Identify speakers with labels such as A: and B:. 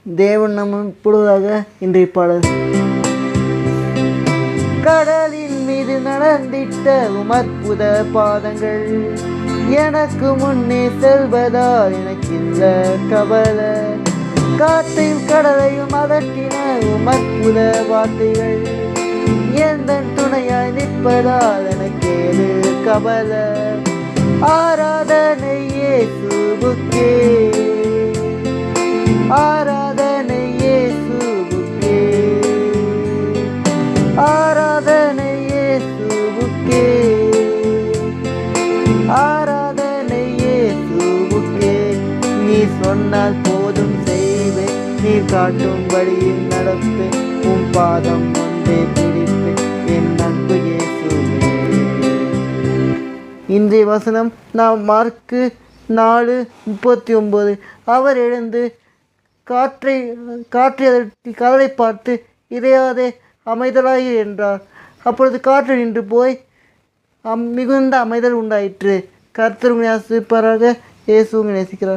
A: தேவன் நம்ம இப்பொழுதாக இன்றைய பாடல். கடலின் மீது நடந்திட்ட அற்புத பாதங்கள் எனக்கு முன்னே செல்வதால் எனக்கு இல்ல கவலை. காற்றையும் கடலையும் அதட்டின அற்புத வார்த்தைகள் எந்த துணையாய் நிற்பதால் எனக்கு ஏது கவலை. ஆராதனை இயேசுவுக்கே, ஆராதனை இயேசுவுக்கே, ஆராதனை இயேசுவுக்கே, ஆராதனை இயேசுவுக்கே. நீ சொன்னால் போதும் செய்வேன், நீ காட்டும் வழியில் நடப்பேன், உன் பாதம் ஒன்றே பிடிப்பேன் என் அன்பு இயேசுவே. இன்றைய வசனம் நாம் மார்க்கு 4:39. அவர் எழுந்து காற்றை அதட்டி கடலை பார்த்து இறையாதே அமைதலாகி என்றார். அப்பொழுது காற்று நின்று போய் மிகுந்த அமைதல் உண்டாயிற்று. கர்த்தர் உங்களை ஆசீர்வதிப்பாராக. இயேசு உங்களை நேசிக்கிறார்.